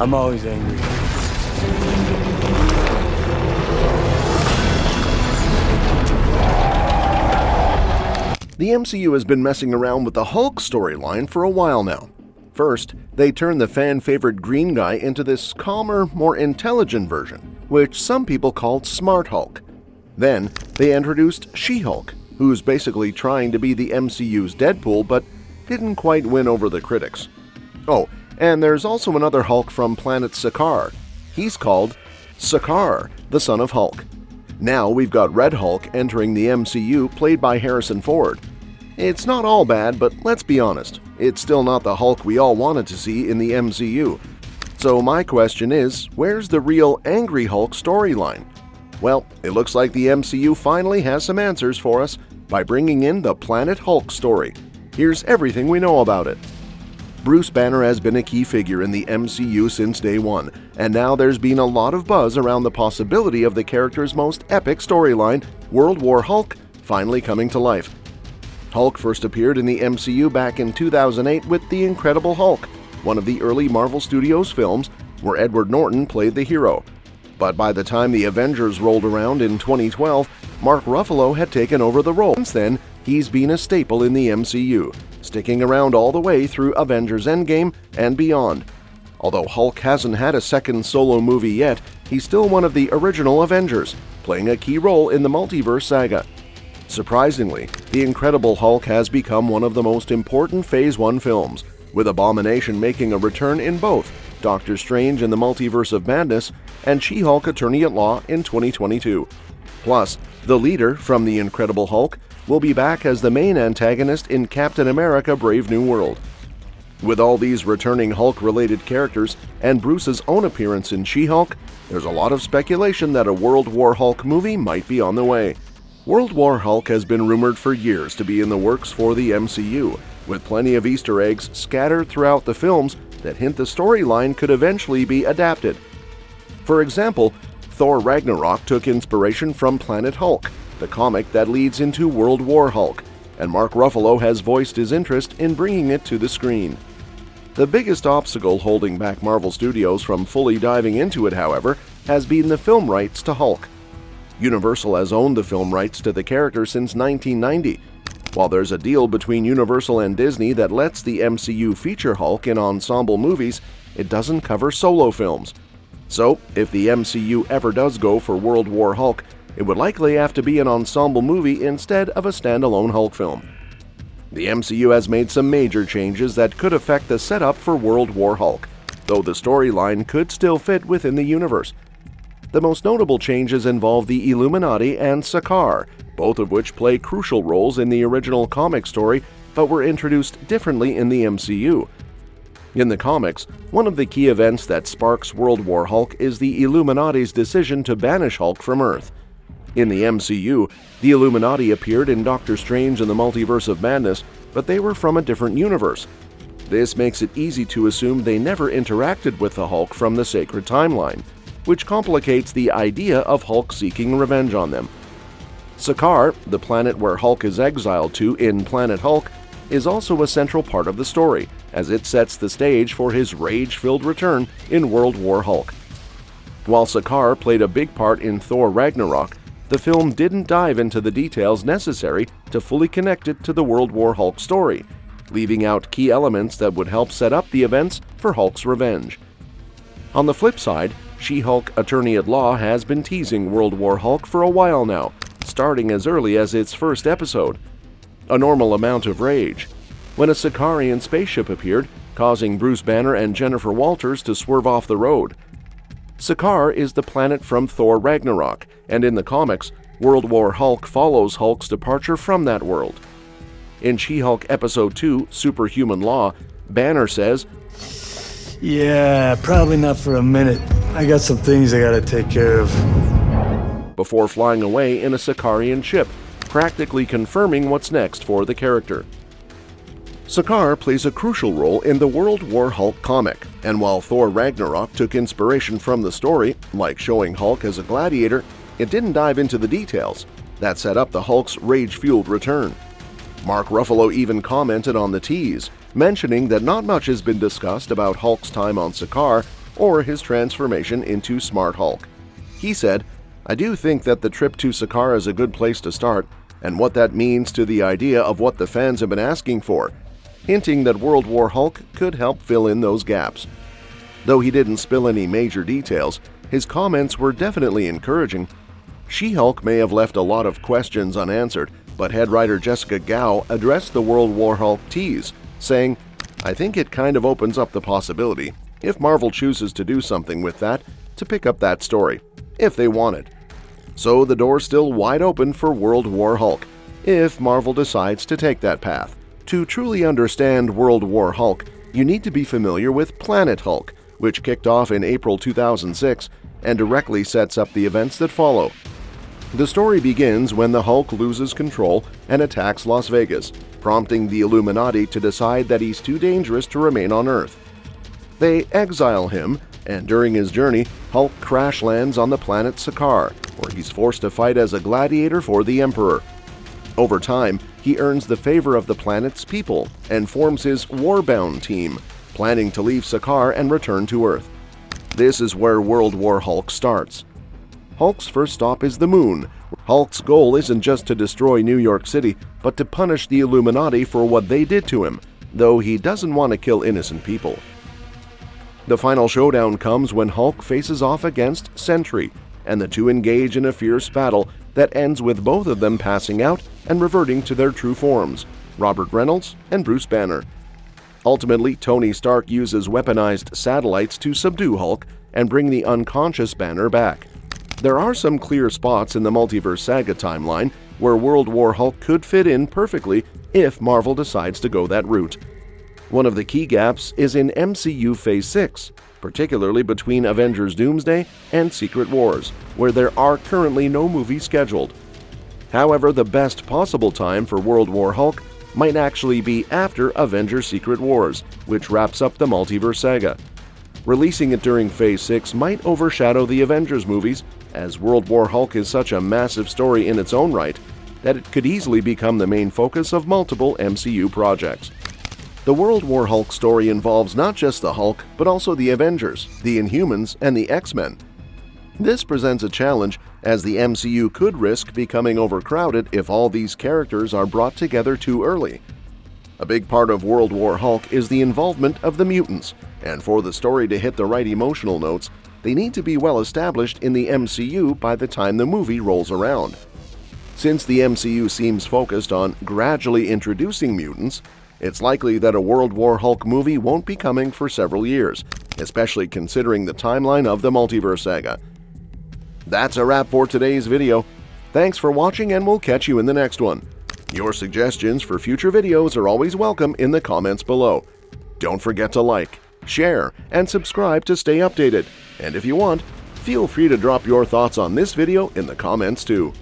I'm always angry. The MCU has been messing around with the Hulk storyline for a while now. First, they turned the fan-favorite green guy into this calmer, more intelligent version, which some people called Smart Hulk. Then, they introduced She-Hulk, who's basically trying to be the MCU's Deadpool but didn't quite win over the critics. Oh, and there's also another Hulk from planet Sakaar. He's called Sakaar, the son of Hulk. Now we've got Red Hulk entering the MCU, played by Harrison Ford. It's not all bad, but let's be honest, it's still not the Hulk we all wanted to see in the MCU. So my question is, where's the real Angry Hulk storyline? Well, it looks like the MCU finally has some answers for us by bringing in the Planet Hulk story. Here's everything we know about it. Bruce Banner has been a key figure in the MCU since day one, and now there's been a lot of buzz around the possibility of the character's most epic storyline, World War Hulk, finally coming to life. Hulk first appeared in the MCU back in 2008 with The Incredible Hulk, one of the early Marvel Studios films where Edward Norton played the hero. But by the time the Avengers rolled around in 2012, Mark Ruffalo had taken over the role. Since then, he's been a staple in the MCU, sticking around all the way through Avengers Endgame and beyond. Although Hulk hasn't had a second solo movie yet, he's still one of the original Avengers, playing a key role in the multiverse saga. Surprisingly, The Incredible Hulk has become one of the most important Phase 1 films, with Abomination making a return in both Doctor Strange in the Multiverse of Madness and She-Hulk Attorney-at-Law in 2022. Plus, the leader from The Incredible Hulk will be back as the main antagonist in Captain America: Brave New World. With all these returning Hulk-related characters and Bruce's own appearance in She-Hulk, there's a lot of speculation that a World War Hulk movie might be on the way. World War Hulk has been rumored for years to be in the works for the MCU, with plenty of Easter eggs scattered throughout the films that hint the storyline could eventually be adapted. For example, Thor Ragnarok took inspiration from Planet Hulk, the comic that leads into World War Hulk, and Mark Ruffalo has voiced his interest in bringing it to the screen. The biggest obstacle holding back Marvel Studios from fully diving into it, however, has been the film rights to Hulk. Universal has owned the film rights to the character since 1990. While there's a deal between Universal and Disney that lets the MCU feature Hulk in ensemble movies, it doesn't cover solo films. So, if the MCU ever does go for World War Hulk, it would likely have to be an ensemble movie instead of a standalone Hulk film. The MCU has made some major changes that could affect the setup for World War Hulk, though the storyline could still fit within the universe. The most notable changes involve the Illuminati and Sakaar, both of which play crucial roles in the original comic story but were introduced differently in the MCU. In the comics, one of the key events that sparks World War Hulk is the Illuminati's decision to banish Hulk from Earth. In the MCU, the Illuminati appeared in Doctor Strange in the Multiverse of Madness, but they were from a different universe. This makes it easy to assume they never interacted with the Hulk from the Sacred Timeline, which complicates the idea of Hulk seeking revenge on them. Sakaar, the planet where Hulk is exiled to in Planet Hulk, is also a central part of the story, as it sets the stage for his rage-filled return in World War Hulk. While Sakaar played a big part in Thor Ragnarok, the film didn't dive into the details necessary to fully connect it to the World War Hulk story, leaving out key elements that would help set up the events for Hulk's revenge. On the flip side, She-Hulk Attorney-at-Law has been teasing World War Hulk for a while now, starting as early as its first episode. A normal amount of rage, when a Sakaarian spaceship appeared, causing Bruce Banner and Jennifer Walters to swerve off the road. Sakaar is the planet from Thor Ragnarok, and in the comics, World War Hulk follows Hulk's departure from that world. In She-Hulk Episode 2, Superhuman Law, Banner says, "Yeah, probably not for a minute. I got some things I gotta take care of." before flying away in a Sakaarian ship, practically confirming what's next for the character. Sakaar plays a crucial role in the World War Hulk comic, and while Thor Ragnarok took inspiration from the story, like showing Hulk as a gladiator, it didn't dive into the details that set up the Hulk's rage-fueled return. Mark Ruffalo even commented on the tease, mentioning that not much has been discussed about Hulk's time on Sakaar, or his transformation into Smart Hulk. He said, "I do think that the trip to Sakaar is a good place to start, and what that means to the idea of what the fans have been asking for," hinting that World War Hulk could help fill in those gaps. Though he didn't spill any major details, his comments were definitely encouraging. She-Hulk may have left a lot of questions unanswered, but head writer Jessica Gao addressed the World War Hulk tease, saying, "I think it kind of opens up the possibility, if Marvel chooses to do something with that, to pick up that story, if they want it. So the door's still wide open for World War Hulk, if Marvel decides to take that path. To truly understand World War Hulk, you need to be familiar with Planet Hulk, which kicked off in April 2006 and directly sets up the events that follow. The story begins when the Hulk loses control and attacks Las Vegas, prompting the Illuminati to decide that he's too dangerous to remain on Earth. They exile him, and during his journey, Hulk crash lands on the planet Sakaar, where he's forced to fight as a gladiator for the Emperor. Over time, he earns the favor of the planet's people and forms his Warbound team, planning to leave Sakaar and return to Earth. This is where World War Hulk starts. Hulk's first stop is the Moon. Hulk's goal isn't just to destroy New York City, but to punish the Illuminati for what they did to him, though he doesn't want to kill innocent people. The final showdown comes when Hulk faces off against Sentry, and the two engage in a fierce battle that ends with both of them passing out and reverting to their true forms, Robert Reynolds and Bruce Banner. Ultimately, Tony Stark uses weaponized satellites to subdue Hulk and bring the unconscious Banner back. There are some clear spots in the Multiverse Saga timeline where World War Hulk could fit in perfectly if Marvel decides to go that route. One of the key gaps is in MCU Phase 6, particularly between Avengers Doomsday and Secret Wars, where there are currently no movies scheduled. However, the best possible time for World War Hulk might actually be after Avengers Secret Wars, which wraps up the Multiverse Saga. Releasing it during Phase 6 might overshadow the Avengers movies, as World War Hulk is such a massive story in its own right that it could easily become the main focus of multiple MCU projects. The World War Hulk story involves not just the Hulk, but also the Avengers, the Inhumans, and the X-Men. This presents a challenge, as the MCU could risk becoming overcrowded if all these characters are brought together too early. A big part of World War Hulk is the involvement of the mutants, and for the story to hit the right emotional notes, they need to be well established in the MCU by the time the movie rolls around. Since the MCU seems focused on gradually introducing mutants, it's likely that a World War Hulk movie won't be coming for several years, especially considering the timeline of the Multiverse Saga. That's a wrap for today's video. Thanks for watching, and we'll catch you in the next one. Your suggestions for future videos are always welcome in the comments below. Don't forget to like, share, and subscribe to stay updated. And if you want, feel free to drop your thoughts on this video in the comments too.